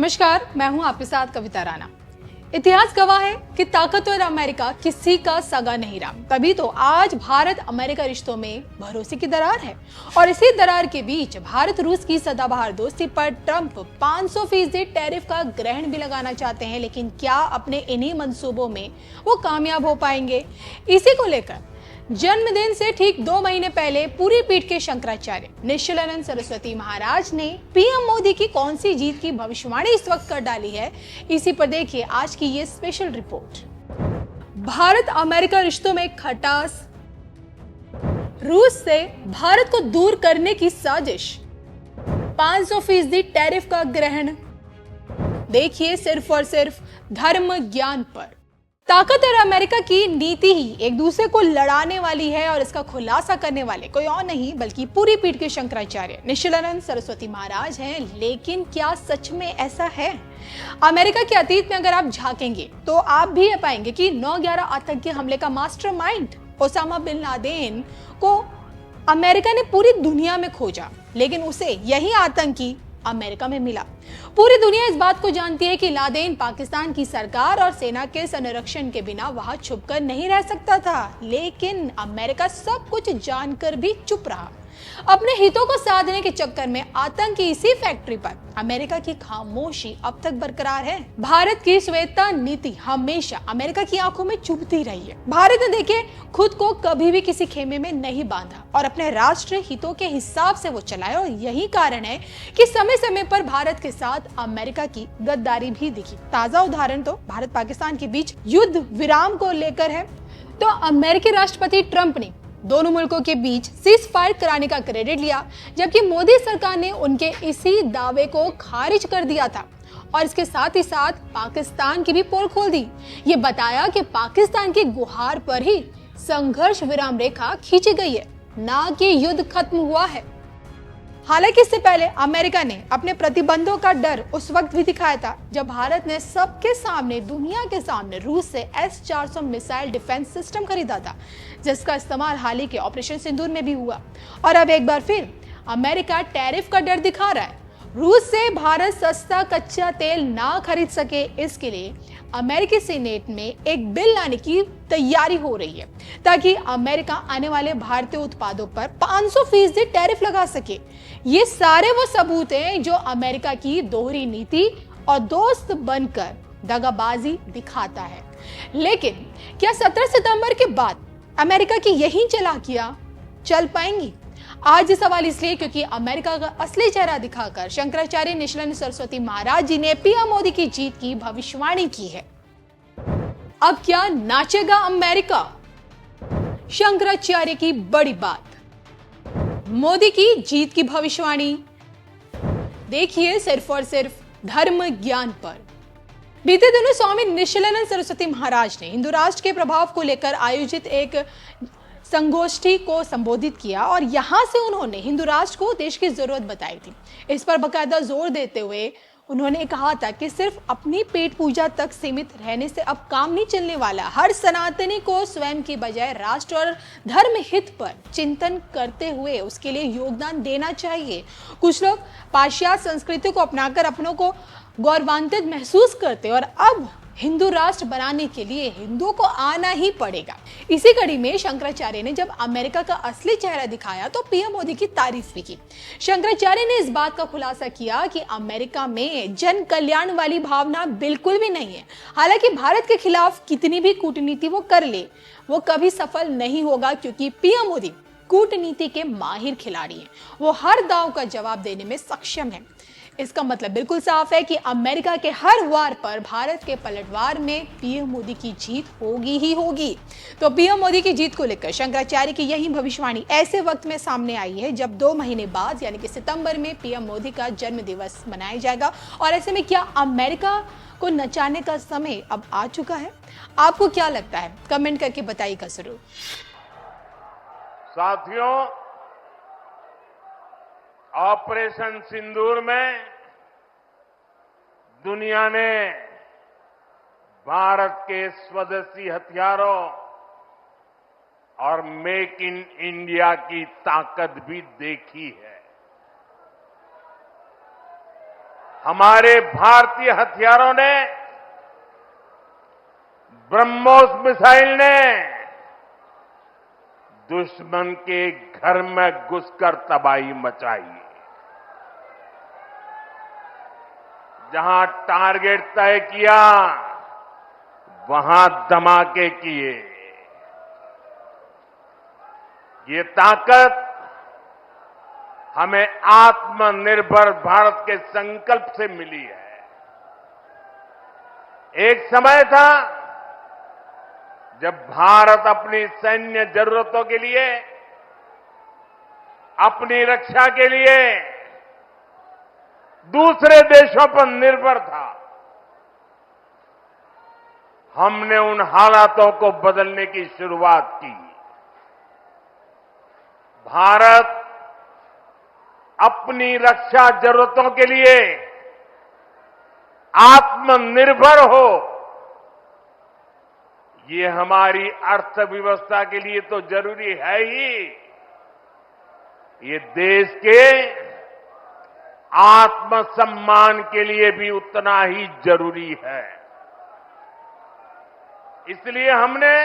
नमस्कार, मैं हूं आपके साथ कविता राणा। इतिहास गवाह है कि ताकतवर अमेरिका किसी का सगा नहीं रहा। तभी तो आज भारत अमेरिका रिश्तों में भरोसे की दरार है। और इसी दरार के बीच भारत रूस की सदाबहार दोस्ती पर ट्रंप 500% टैरिफ का ग्रहण भी लगाना चाहते हैं। लेकिन क्या अपने इन्हीं मंसूबों में वो कामयाब हो पाएंगे? इसी को लेकर जन्मदिन से ठीक 2 महीने पहले पूरी पीठ के शंकराचार्य निश्चलानंद सरस्वती महाराज ने पीएम मोदी की कौन सी जीत की भविष्यवाणी इस वक्त कर डाली है, इसी पर देखिए आज की ये स्पेशल रिपोर्ट। भारत अमेरिका रिश्तों में खटास, रूस से भारत को दूर करने की साजिश, 500% टैरिफ का ग्रहण। देखिए सिर्फ और सिर्फ धर्म ज्ञान पर। ताकतवर अमेरिका की नीति ही एक दूसरे को लड़ाने वाली है और इसका खुलासा करने वाले कोई और नहीं बल्कि पूरी पीठ के शंकराचार्य निश्चलानंद सरस्वती महाराज हैं। लेकिन क्या सच में ऐसा है? अमेरिका के अतीत में अगर आप झांकेंगे तो आप भी पाएंगे कि 9/11 आतंकी हमले का मास्टरमाइंड ओसामा बिन लादेन को अमेरिका ने पूरी दुनिया में खोजा, लेकिन उसे यही आतंकी अमेरिका में मिला। पूरी दुनिया इस बात को जानती है कि लादेन पाकिस्तान की सरकार और सेना के संरक्षण के बिना वहां छुपकर नहीं रह सकता था, लेकिन अमेरिका सब कुछ जानकर भी चुप रहा। अपने हितों को साधने के चक्कर में आतंक की इसी फैक्ट्री पर अमेरिका की खामोशी अब तक बरकरार है। भारत की श्वेता नीति हमेशा अमेरिका की आंखों में चुभती रही है। भारत ने देखे खुद को कभी भी किसी खेमे में नहीं बांधा और अपने राष्ट्रीय हितों के हिसाब से वो चलाया। और यही कारण है कि समय समय पर भारत के साथ अमेरिका की गद्दारी भी दिखी। ताजा उदाहरण तो भारत पाकिस्तान के बीच युद्ध विराम को लेकर है। तो अमेरिकी राष्ट्रपति ट्रंप ने दोनों मुल्कों के बीच सीज फायर कराने का क्रेडिट लिया, जबकि मोदी सरकार ने उनके इसी दावे को खारिज कर दिया था और इसके साथ ही साथ पाकिस्तान की भी पोल खोल दी। ये बताया कि पाकिस्तान की गुहार पर ही संघर्ष विराम रेखा खींची गई है, ना कि युद्ध खत्म हुआ है। हालांकि इससे पहले अमेरिका ने अपने प्रतिबंधों का डर उस वक्त भी दिखाया था जब भारत ने सबके सामने, दुनिया के सामने रूस से S-400 मिसाइल डिफेंस सिस्टम खरीदा था, जिसका इस्तेमाल हाल ही के ऑपरेशन सिंदूर में भी हुआ। और अब एक बार फिर अमेरिका टैरिफ का डर दिखा रहा है। रूस से भारत सस्ता कच्चा तेल ना खरीद सके, इसके लिए अमेरिकी सीनेट में एक बिल लाने की तैयारी हो रही है ताकि अमेरिका आने वाले भारतीय उत्पादों पर 500% टैरिफ लगा सके। ये सारे वो सबूत हैं जो अमेरिका की दोहरी नीति और दोस्त बनकर दगाबाजी दिखाता है। लेकिन क्या 17 सितंबर के बाद अमेरिका की यही चालाकियां चल पाएंगी? आज ये सवाल इसलिए क्योंकि अमेरिका का असली चेहरा दिखाकर शंकराचार्य निश्चलानंद सरस्वती महाराज जी ने पीएम मोदी की जीत की भविष्यवाणी की है। अब क्या नाचेगा अमेरिका? शंकराचार्य की बड़ी बात, मोदी की जीत की भविष्यवाणी। देखिए सिर्फ और सिर्फ धर्म ज्ञान पर। बीते दिनों स्वामी निश्चलानंद सरस्वती महाराज ने हिंदू राष्ट्र के प्रभाव को लेकर आयोजित एक संगोष्ठी को संबोधित किया और यहां से उन्होंने हिंदू राष्ट्र को देश की जरूरत बताई थी। इस पर बकायदा जोर देते हुए उन्होंने कहा था कि सिर्फ अपनी पेट पूजा तक सीमित रहने से अब काम नहीं चलने वाला। हर सनातनी को स्वयं की बजाय राष्ट्र और धर्म हित पर चिंतन करते हुए उसके लिए योगदान देना चाहिए। कुछ लोग पाश्चात्य संस्कृति को अपनाकर अपनों को गौरवान्वित महसूस करते और अब हिंदू राष्ट्र बनाने के लिए हिंदुओं को आना ही पड़ेगा। इसी कड़ी में शंकराचार्य ने जब अमेरिका का असली चेहरा दिखाया तो पीएम मोदी की तारीफ भी की। शंकराचार्य ने इस बात का खुलासा किया कि अमेरिका में जन कल्याण वाली भावना बिल्कुल भी नहीं है। हालांकि भारत के खिलाफ कितनी भी कूटनीति वो कर ले, वो कभी सफल नहीं होगा क्योंकि पीएम मोदी कूटनीति के माहिर खिलाड़ी हैं। वो हर दांव का जवाब देने में सक्षम है। इसका मतलब बिल्कुल साफ है कि अमेरिका के हर वार पर भारत के पलटवार में पीएम मोदी की जीत होगी ही होगी। तो पीएम मोदी की जीत को लेकर शंकराचार्य की यही भविष्यवाणी ऐसे वक्त में सामने आई है जब 2 महीने बाद यानी कि सितंबर में पीएम मोदी का जन्म दिवस मनाया जाएगा। और ऐसे में क्या अमेरिका को नचाने का समय अब आ चुका है? आपको क्या लगता है? कमेंट करके बताइएगा जरूर। साथियों, ऑपरेशन सिंदूर में दुनिया ने भारत के स्वदेशी हथियारों और मेक इन इंडिया की ताकत भी देखी है। हमारे भारतीय हथियारों ने, ब्रह्मोस मिसाइल ने दुश्मन के घर में घुसकर तबाही मचाई। जहां टारगेट तय किया, वहां धमाके किए। ये ताकत हमें आत्मनिर्भर भारत के संकल्प से मिली है। एक समय था जब भारत अपनी सैन्य जरूरतों के लिए, अपनी रक्षा के लिए दूसरे देशों पर निर्भर था। हमने उन हालातों को बदलने की शुरुआत की। भारत अपनी रक्षा जरूरतों के लिए आत्मनिर्भर हो, ये हमारी अर्थव्यवस्था के लिए तो जरूरी है ही, ये देश के आत्मसम्मान के लिए भी उतना ही जरूरी है। इसलिए हमने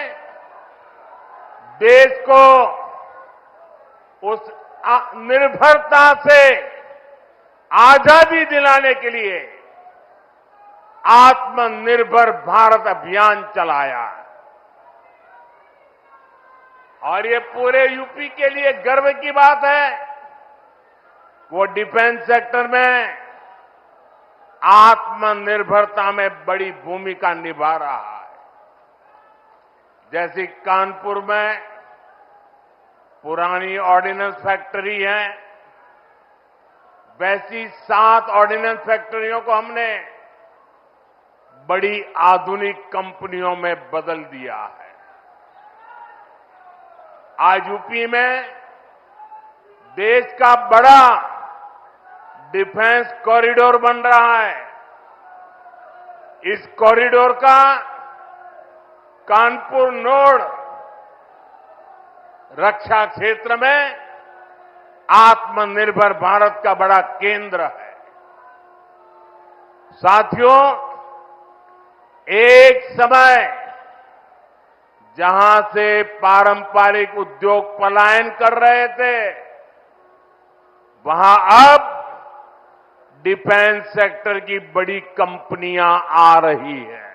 देश को उस निर्भरता से आजादी दिलाने के लिए आत्मनिर्भर भारत अभियान चलाया। और ये पूरे यूपी के लिए गर्व की बात है, वो डिफेंस सेक्टर में आत्मनिर्भरता में बड़ी भूमिका निभा रहा है। जैसे कानपुर में पुरानी ऑर्डिनेंस फैक्ट्री है, वैसी 7 ऑर्डिनेंस फैक्ट्रियों को हमने बड़ी आधुनिक कंपनियों में बदल दिया है। आज यूपी में देश का बड़ा डिफेंस कॉरिडोर बन रहा है। इस कॉरिडोर का कानपुर नोड रक्षा क्षेत्र में आत्मनिर्भर भारत का बड़ा केंद्र है। साथियों, एक समय जहां से पारंपरिक उद्योग पलायन कर रहे थे, वहां अब डिफेंस सेक्टर की बड़ी कंपनियां आ रही हैं।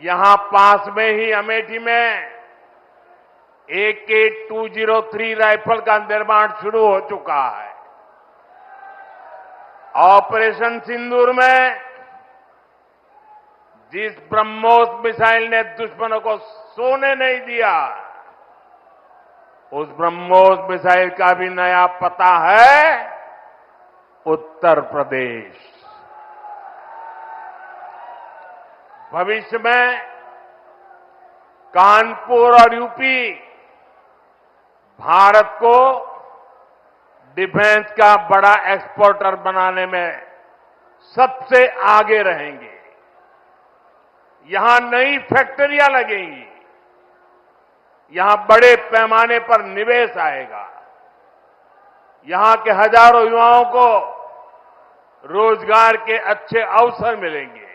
यहां पास में ही अमेठी में AK-203 राइफल का निर्माण शुरू हो चुका है। ऑपरेशन सिंदूर में जिस ब्रह्मोस मिसाइल ने दुश्मनों को सोने नहीं दिया, उस ब्रह्मोस मिसाइल का भी नया पता है उत्तर प्रदेश। भविष्य में कानपुर और यूपी भारत को डिफेंस का बड़ा एक्सपोर्टर बनाने में सबसे आगे रहेंगे। यहां नई फैक्ट्रियां लगेंगी, यहां बड़े पैमाने पर निवेश आएगा, यहां के हजारों युवाओं को रोजगार के अच्छे अवसर मिलेंगे।